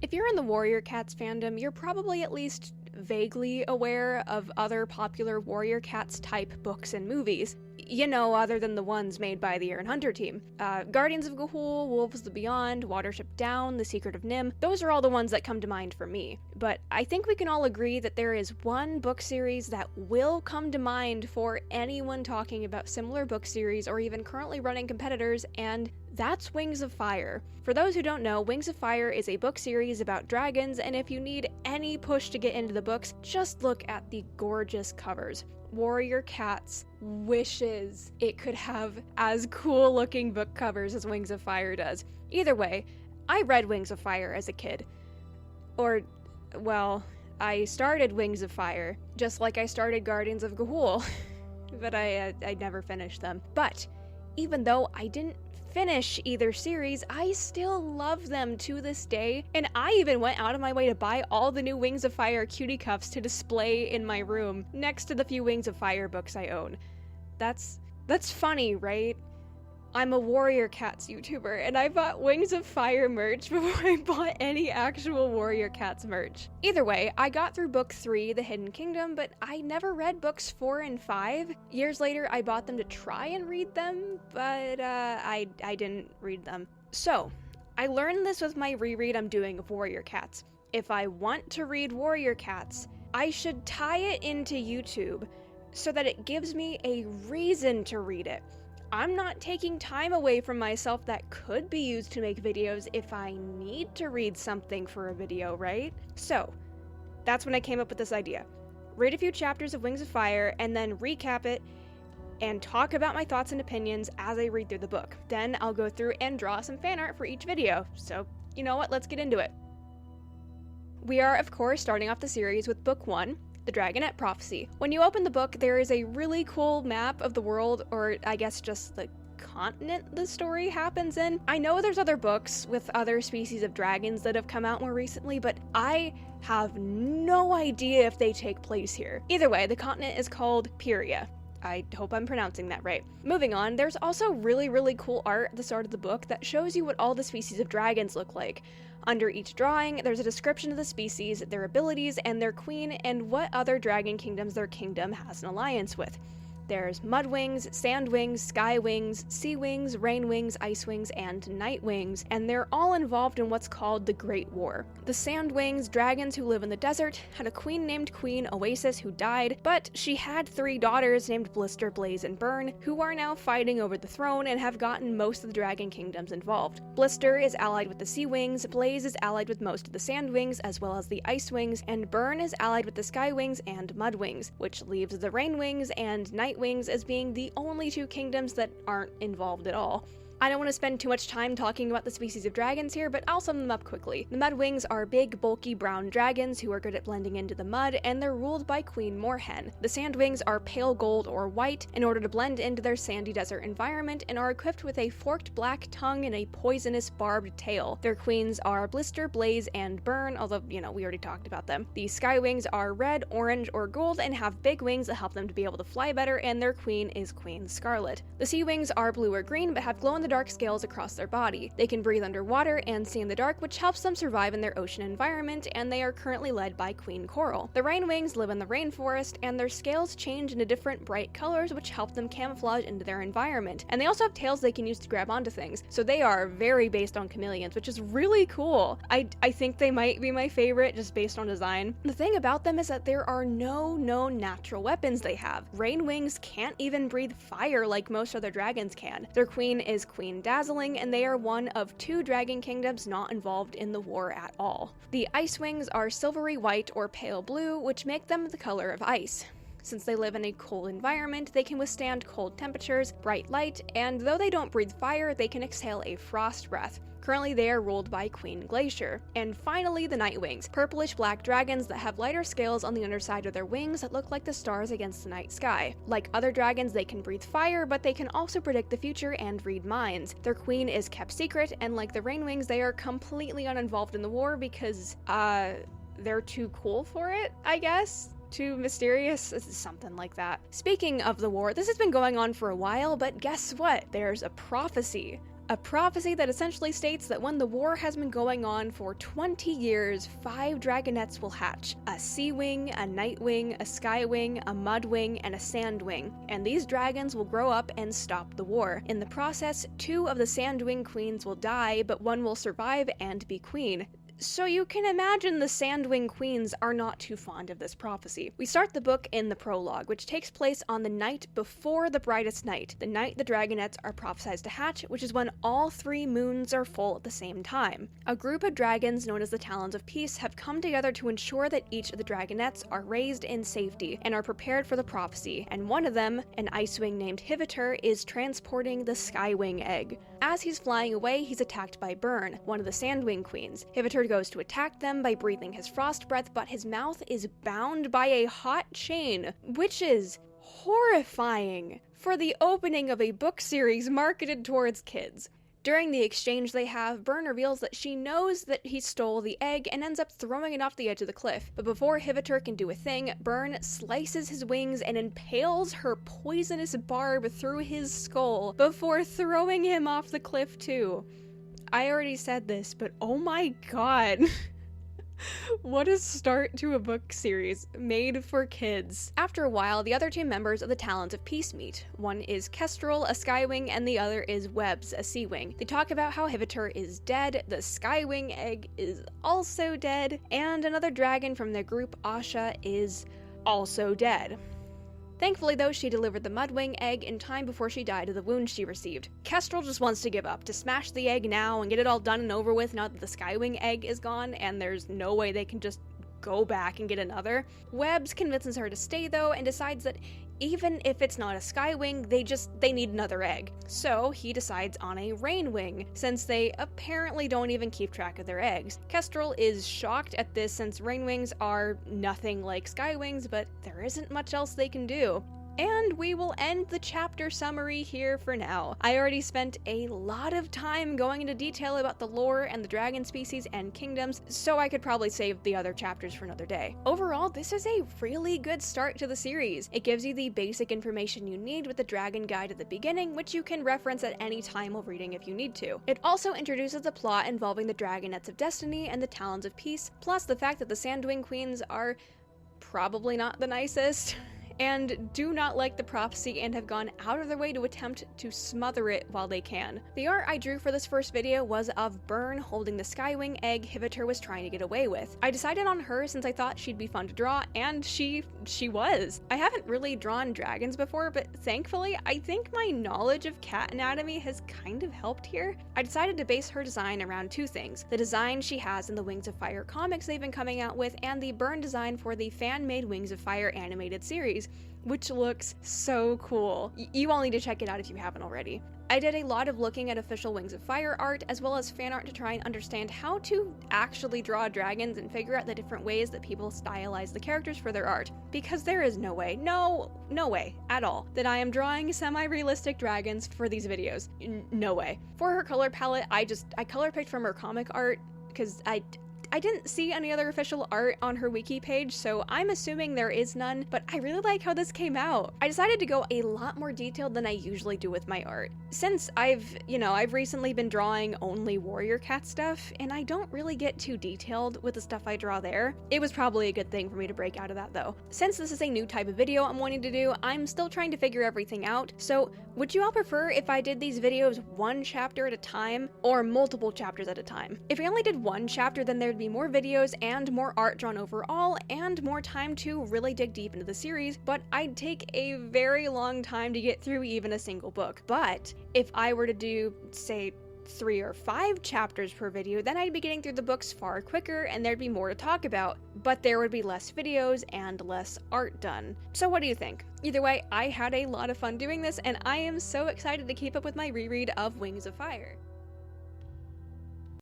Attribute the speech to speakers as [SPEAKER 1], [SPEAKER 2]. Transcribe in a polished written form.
[SPEAKER 1] If you're in the Warrior Cats fandom, you're probably at least vaguely aware of other popular Warrior Cats type books and movies. You know, other than the ones made by the Aaron Hunter team. Guardians of Ga'Hoole, Wolves of the Beyond, Watership Down, The Secret of Nim, those are all the ones that come to mind for me. But I think we can all agree that there is one book series that will come to mind for anyone talking about similar book series or even currently running competitors, and that's Wings of Fire. For those who don't know, Wings of Fire is a book series about dragons, and if you need any push to get into the books, just look at the gorgeous covers. Warrior Cats wishes it could have as cool looking book covers as Wings of Fire does. Either way, I read Wings of Fire as a kid. Or, well, I started Wings of Fire, just like I started Guardians of Ga'Hoole, but I never finished them. But even though I didn't finish either series, I still love them to this day, and I even went out of my way to buy all the new Wings of Fire cutie cuffs to display in my room next to the few Wings of Fire books I own. That's funny, right? I'm a Warrior Cats YouTuber, and I bought Wings of Fire merch before I bought any actual Warrior Cats merch. Either way, I got through book 3, The Hidden Kingdom, but I never read books 4 and 5. Years later, I bought them to try and read them, but I didn't read them. So, I learned this with my reread I'm doing of Warrior Cats. If I want to read Warrior Cats, I should tie it into YouTube so that it gives me a reason to read it. I'm not taking time away from myself that could be used to make videos if I need to read something for a video, right? So, that's when I came up with this idea. Read a few chapters of Wings of Fire and then recap it and talk about my thoughts and opinions as I read through the book. Then I'll go through and draw some fan art for each video. So, you know what? Let's get into it. We are, of course, starting off the series with book 1, The Dragonette Prophecy. When you open the book, there is a really cool map of the world, or I guess just the continent the story happens in. I know there's other books with other species of dragons that have come out more recently, but I have no idea if they take place here. Either way, the continent is called Pyria. I hope I'm pronouncing that right. Moving on, there's also really cool art at the start of the book that shows you what all the species of dragons look like. Under each drawing, there's a description of the species, their abilities, and their queen, and what other dragon kingdoms their kingdom has an alliance with. There's Mudwings, Sandwings, Skywings, Seawings, Rainwings, Icewings, and Nightwings, and they're all involved in what's called the Great War. The Sandwings, dragons who live in the desert, had a queen named Queen Oasis who died, but she had 3 daughters named Blister, Blaze, and Burn, who are now fighting over the throne and have gotten most of the dragon kingdoms involved. Blister is allied with the Seawings, Blaze is allied with most of the Sandwings, as well as the Icewings, and Burn is allied with the Skywings and Mudwings, which leaves the Rainwings and Nightwings as being the only 2 kingdoms that aren't involved at all. I don't want to spend too much time talking about the species of dragons here, but I'll sum them up quickly. The Mudwings are big, bulky brown dragons who are good at blending into the mud, and they're ruled by Queen Moorhen. The Sandwings are pale gold or white in order to blend into their sandy desert environment, and are equipped with a forked black tongue and a poisonous barbed tail. Their queens are Blister, Blaze, and Burn, although, we already talked about them. The Skywings are red, orange, or gold, and have big wings that help them to be able to fly better, and their queen is Queen Scarlet. The Seawings are blue or green, but have glow-in-the-dark scales across their body. They can breathe underwater and see in the dark, which helps them survive in their ocean environment, and they are currently led by Queen Coral. The Rainwings live in the rainforest, and their scales change into different bright colors, which help them camouflage into their environment. And they also have tails they can use to grab onto things, so they are very based on chameleons, which is really cool. I think they might be my favorite, just based on design. The thing about them is that there are no known natural weapons they have. Rainwings can't even breathe fire like most other dragons can. Their queen is Queen Dazzling, and they are one of 2 dragon kingdoms not involved in the war at all. The Icewings are silvery white or pale blue, which make them the color of ice. Since they live in a cold environment, they can withstand cold temperatures, bright light, and though they don't breathe fire, they can exhale a frost breath. Currently, they are ruled by Queen Glacier. And finally, the Nightwings, purplish-black dragons that have lighter scales on the underside of their wings that look like the stars against the night sky. Like other dragons, they can breathe fire, but they can also predict the future and read minds. Their queen is kept secret, and like the Rainwings, they are completely uninvolved in the war because, they're too cool for it, I guess? Too mysterious? Something like that. Speaking of the war, this has been going on for a while, but guess what? There's a prophecy. A prophecy that essentially states that when the war has been going on for 20 years, 5 dragonettes will hatch. A sea wing, a night wing, a sky wing, a mud wing, and a sand wing. And these dragons will grow up and stop the war. In the process, 2 of the sand wing queens will die, but 1 will survive and be queen. So you can imagine the Sandwing Queens are not too fond of this prophecy. We start the book in the prologue, which takes place on the night before the brightest night, the night the dragonettes are prophesied to hatch, which is when all 3 moons are full at the same time. A group of dragons known as the Talons of Peace have come together to ensure that each of the dragonettes are raised in safety and are prepared for the prophecy, and one of them, an Icewing named Hivitor, is transporting the Skywing egg. As he's flying away, he's attacked by Burn, one of the Sandwing Queens. Hivitor goes to attack them by breathing his frost breath, but his mouth is bound by a hot chain, which is horrifying for the opening of a book series marketed towards kids. During the exchange they have, Burn reveals that she knows that he stole the egg and ends up throwing it off the edge of the cliff. But before Hivitor can do a thing, Burn slices his wings and impales her poisonous barb through his skull before throwing him off the cliff too. I already said this, but oh my god. What a start to a book series made for kids. After a while, the other 2 members of the Talons of Peace meet. One is Kestrel, a Skywing, and the other is Webbs, a Sea Wing. They talk about how Hivitor is dead, the Skywing egg is also dead, and another dragon from their group, Asha, is also dead. Thankfully though, she delivered the Mudwing egg in time before she died of the wound she received. Kestrel just wants to give up, to smash the egg now and get it all done and over with now that the Skywing egg is gone and there's no way they can just go back and get another. Webbs convinces her to stay though and decides that even if it's not a Skywing, they need another egg. So he decides on a Rainwing, since they apparently don't even keep track of their eggs. Kestrel is shocked at this since Rainwings are nothing like Skywings, but there isn't much else they can do. And we will end the chapter summary here for now. I already spent a lot of time going into detail about the lore and the dragon species and kingdoms, so I could probably save the other chapters for another day. Overall, this is a really good start to the series. It gives you the basic information you need with the dragon guide at the beginning, which you can reference at any time while reading if you need to. It also introduces the plot involving the Dragonettes of Destiny and the Talons of Peace, plus the fact that the Sandwing Queens are probably not the nicest, and do not like the prophecy and have gone out of their way to attempt to smother it while they can. The art I drew for this first video was of Burn holding the Skywing egg Hivitor was trying to get away with. I decided on her since I thought she'd be fun to draw, and she was. I haven't really drawn dragons before, but thankfully I think my knowledge of cat anatomy has kind of helped here. I decided to base her design around 2 things: the design she has in the Wings of Fire comics they've been coming out with, and the Burn design for the fan-made Wings of Fire animated series, which looks so cool. You all need to check it out if you haven't already. I did a lot of looking at official Wings of Fire art as well as fan art to try and understand how to actually draw dragons and figure out the different ways that people stylize the characters for their art. Because there is no way at all that I am drawing semi-realistic dragons for these videos. No way. For her color palette, I color picked from her comic art because I didn't see any other official art on her wiki page, so I'm assuming there is none, but I really like how this came out. I decided to go a lot more detailed than I usually do with my art. Since I've recently been drawing only warrior cat stuff, and I don't really get too detailed with the stuff I draw there. It was probably a good thing for me to break out of that though. Since this is a new type of video I'm wanting to do, I'm still trying to figure everything out, so would you all prefer if I did these videos 1 chapter at a time, or multiple chapters at a time? If I only did 1 chapter, then there'd be more videos and more art drawn overall, and more time to really dig deep into the series, but I'd take a very long time to get through even a single book. But if I were to do, say, 3 or 5 chapters per video, then I'd be getting through the books far quicker and there'd be more to talk about, but there would be less videos and less art done. So what do you think? Either way, I had a lot of fun doing this, and I am so excited to keep up with my reread of Wings of Fire.